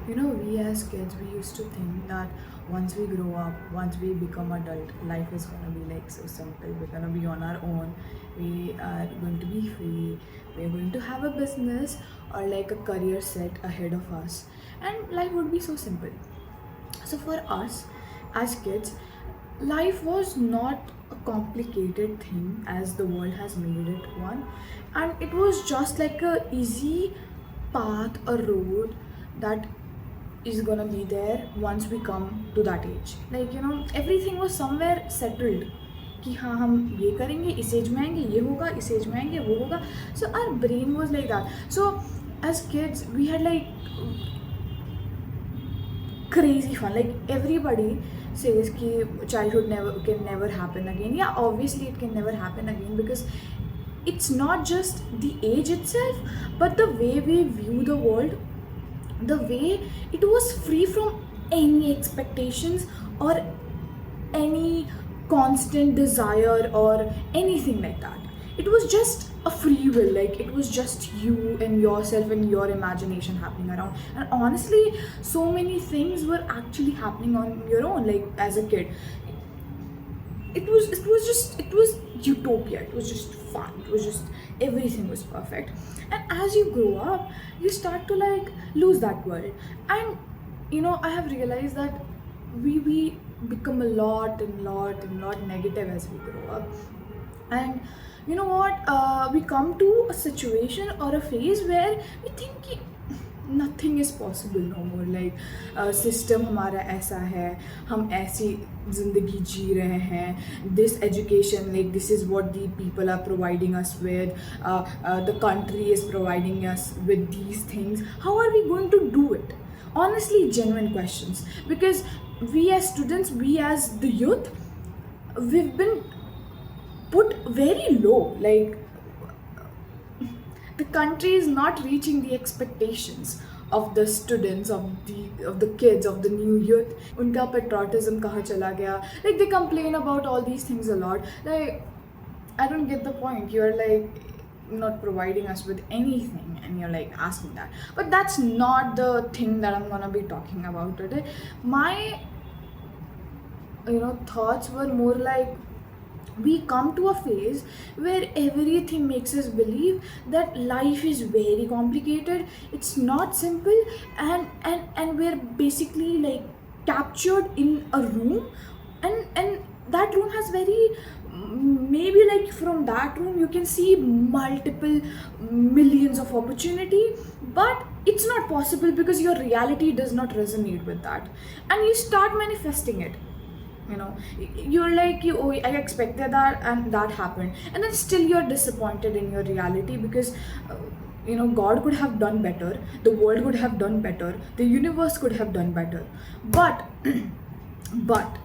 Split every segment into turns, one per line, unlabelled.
We as kids, we used to think that once we grow up, once we become adult, life is gonna be like so simple. We're gonna be on our own. We are going to be free. We're going to have a business or like a career set ahead of us, and life would be so simple. So for us as kids, life was not a complicated thing as the world has made it one, and it was just like a easy path, a road that is gonna be there once we come to that age. Like everything was somewhere settled कि हाँ हम ये करेंगे, इस as में आएंगे ये होगा, इस एज में आएंगे वो होगा. So our brain was like that. So as kids we had like crazy fun. Like everybody says ki childhood never happen again. Yeah, obviously it can never happen again, because it's not just the age itself, but the way we view the world, the way it was free from any expectations or any constant desire or anything like that. It was just a free will, like it was just you and yourself and your imagination happening around. And honestly, so many things were actually happening on your own. Like as a kid, it was utopia. It was just fun. It was just everything was perfect. And as you grow up, you start to like lose that world. And I have realized that we become a lot negative as we grow up. And you know what, we come to a situation or a phase where we think कि nothing is possible no more. Like system हमारा ऐसा है, हम ऐसी ज़िंदगी जी रहे हैं, this education, like this is what the people are providing us with, the country is providing us with these things. How are we going to do it? Honestly, genuine questions. Because we as students, we as the youth, we've been put very low. Like the country is not reaching the expectations of the students, of the kids, of the new youth. Unka patriotism kahan chala gaya? Like they complain about all these things a lot. Like I don't get the point. You're like not providing us with anything and you're like asking that. But that's not the thing that I'm gonna be talking about today. My thoughts were more like, we come to a phase where everything makes us believe that life is very complicated, it's not simple, and we're basically like captured in a room, and that room has very, maybe like from that room you can see multiple millions of opportunity, but it's not possible because your reality does not resonate with that, and you start manifesting it. You're like, oh, I expected that and that happened, and then still you're disappointed in your reality, because God could have done better, the world could have done better, the universe could have done better, but but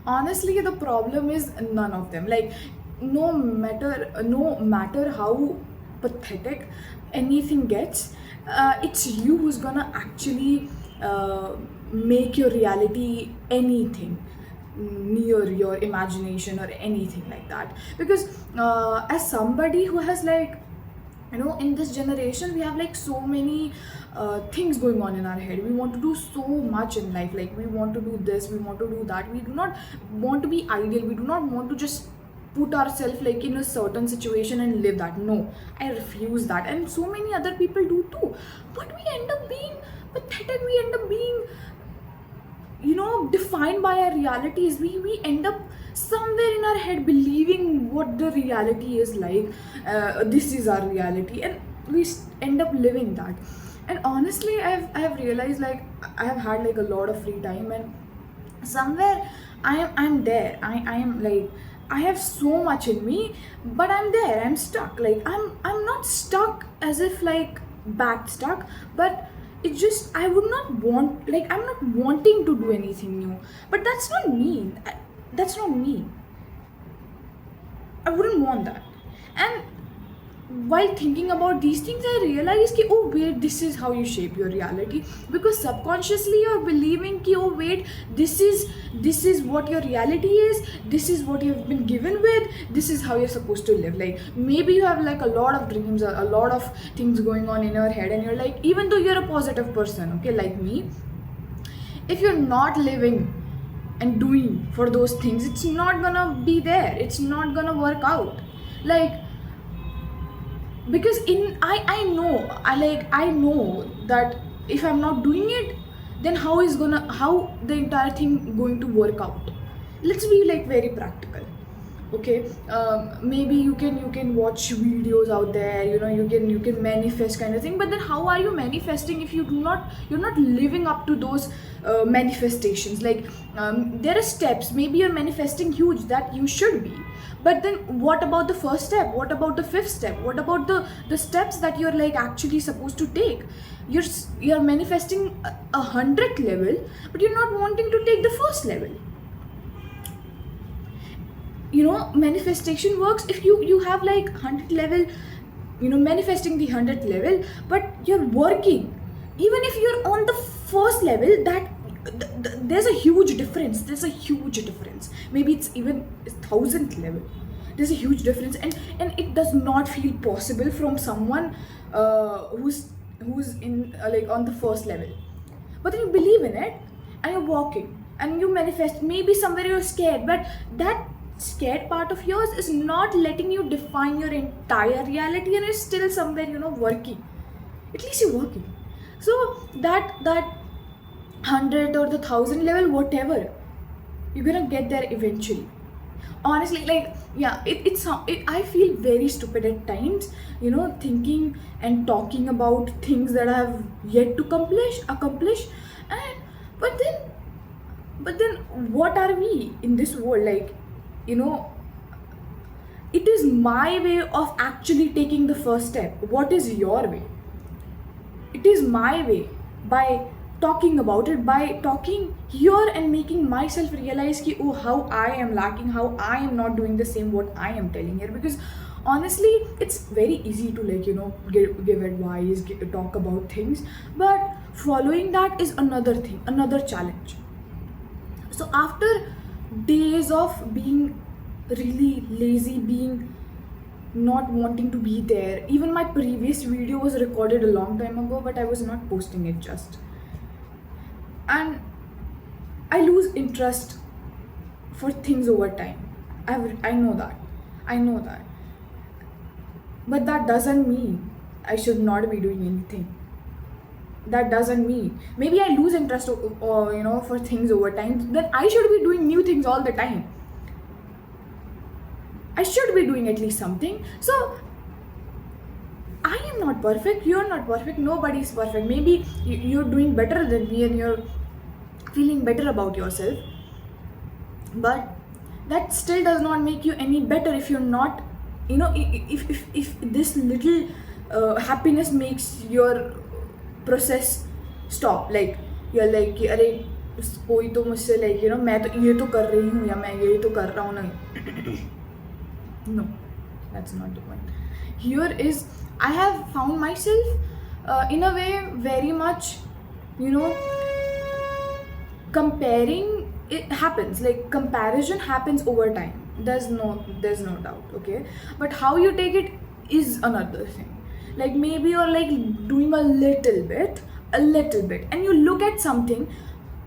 honestly the problem is none of them. Like no matter how pathetic anything gets, it's you who's gonna actually make your reality anything near your imagination or anything like that. Because as somebody who has like, in this generation we have like so many things going on in our head. We want to do so much in life. Like we want to do this, we want to do that. We do not want to be ideal. We do not want to just put ourselves like in a certain situation and live that. No, I refuse that, and so many other people do too. But we end up being pathetic. We end up being defined by our realities. We end up somewhere in our head believing what the reality is like. This is our reality, and we end up living that. And honestly, I have realized, like I have had like a lot of free time, and somewhere I'm there. I am like, I have so much in me, but I'm there. I'm stuck. Like I'm not stuck as if like back stuck, but it's just I would not want, like I'm not wanting to do anything new. But that's not me. That's not me. I wouldn't want that. And while thinking about these things, I realized ki, oh wait, this is how you shape your reality. Because subconsciously you're believing ki, oh wait, this is what your reality is, this is what you've been given with, this is how you're supposed to live. Like maybe you have like a lot of dreams, a lot of things going on in your head, and you're like, even though you're a positive person, okay, like me, if you're not living and doing for those things, it's not gonna be there, it's not gonna work out. Like, because in I know that if I'm not doing it, then how the entire thing going to work out. Let's be like very practical, okay. Maybe you can watch videos out there, you can manifest kind of thing, but then how are you manifesting if you're not living up to those manifestations? Like, there are steps, maybe you're manifesting huge, that you should be, but then what about the first step, what about the fifth step, what about the steps that you're like actually supposed to take? You're manifesting a 100th level, but you're not wanting to take the first level. Manifestation works if you have like 100th level, manifesting the 100th level, but you're working. Even if you're on the first level, there's a huge difference. Maybe it's even 1000th level. There's a huge difference, and it does not feel possible from someone who's in like on the first level. But then you believe in it, and you're walking, and you manifest. Maybe somewhere you're scared, but that scared part of yours is not letting you define your entire reality, and it's still somewhere working. At least you're working. So that 100 or the 1000 level, whatever, you're gonna get there eventually. Honestly, like, yeah, I feel very stupid at times, thinking and talking about things that I have yet to accomplish. And but then what are we in this world? Like, it is my way of actually taking the first step. What is your way? It is my way, by talking about it, by talking here and making myself realize ki, oh, how I am lacking, how I am not doing the same what I am telling here. Because honestly, it's very easy to like give advice, talk about things, but following that is another thing, another challenge. So after days of being really lazy, being not wanting to be there, even my previous video was recorded a long time ago, but I was not posting it just, and I lose interest for things over time. I know that, but that doesn't mean I should not be doing anything. That doesn't mean, maybe I lose interest or for things over time, then I should be doing new things all the time. I should be doing at least something. So I am not perfect, you're not perfect, nobody is perfect. Maybe you're doing better than me and you're feeling better about yourself, but that still does not make you any better if you're not, if this little happiness makes your process stop. Like, you're like, अरे कोई तो मुझसे like मैं तो ये तो कर रही हूँ, या मैं ये तो कर रहा हूँ ना. No, that's not the point. Here is, I have found myself in a way very much, comparing. It happens, like comparison happens over time. There's no doubt, okay. But how you take it is another thing. Like, maybe you're like doing a little bit, and you look at something,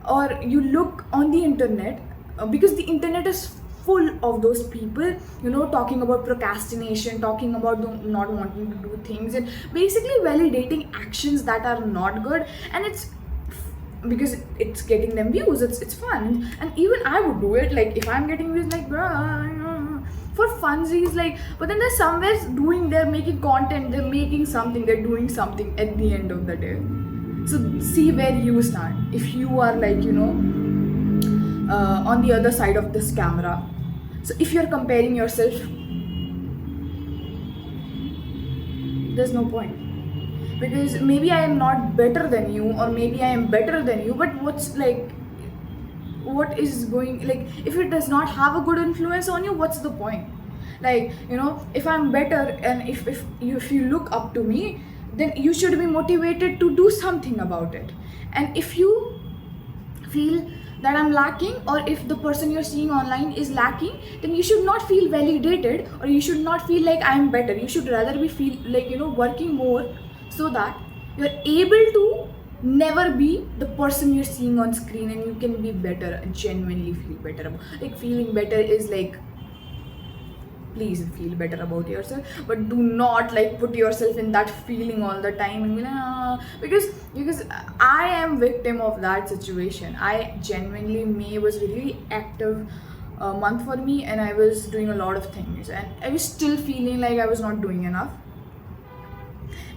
or you look on the internet, because the internet is full of those people, talking about procrastination, talking about not wanting to do things, and basically validating actions that are not good. And it's because it's getting them views, it's fun, and even I would do it. Like, if I'm getting views, like, bruh, for funsies, like. But then there's somewhere they're making content, they're making something, they're doing something at the end of the day. So see where you stand. If you are like, on the other side of this camera, so if you're comparing yourself, there's no point. Because maybe I am not better than you, or maybe I am better than you, but what is going, like, if it does not have a good influence on you, what's the point? Like, if I'm better, and if you look up to me, then you should be motivated to do something about it. And if you feel that I'm lacking, or if the person you're seeing online is lacking, then you should not feel validated, or you should not feel like I'm better. You should rather be feel like, working more, so that you're able to never be the person you're seeing on screen, and you can be better and genuinely feel better. Like, feeling better is like, please feel better about yourself, but do not like put yourself in that feeling all the time and be like, because I am victim of that situation. I genuinely, May was really active month for me, and I was doing a lot of things, and I was still feeling like I was not doing enough.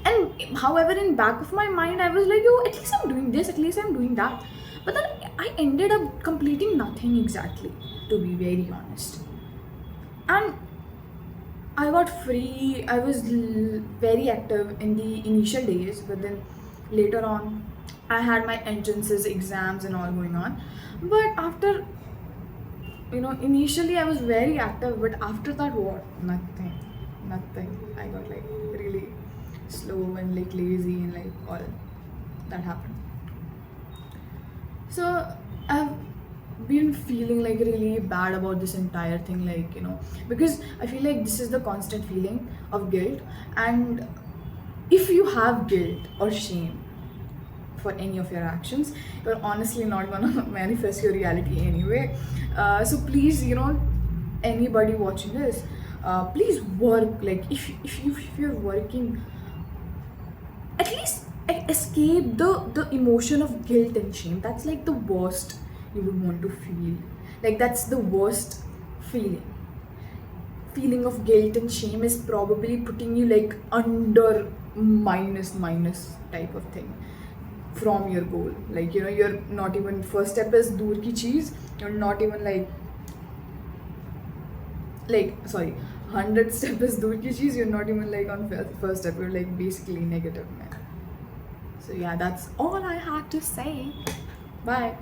And however, in back of my mind, I was like, yo, at least I'm doing this, at least I'm doing that. But then I ended up completing nothing exactly, to be very honest. And I got free. I was very active in the initial days, but then later on, I had my entrances, exams, and all going on. But after, initially I was very active, but after that, what? Nothing. Nothing. I got like really slow and like lazy, and like all that happened. So I've been feeling like really bad about this entire thing, like, because I feel like this is the constant feeling of guilt. And if you have guilt or shame for any of your actions, you're honestly not gonna manifest your reality anyway. So please, anybody watching this, please work. Like, if you're working, at least escape the emotion of guilt and shame. That's like the worst you would want to feel. Like, that's the worst feeling of guilt and shame is probably putting you like under minus type of thing from your goal. Like, you're not even, first step is dur ki cheez, you're not even like sorry, 100 step is dur ki cheez, you're not even like on first step, you're like basically negative, man. So yeah, that's all I had to say. Bye.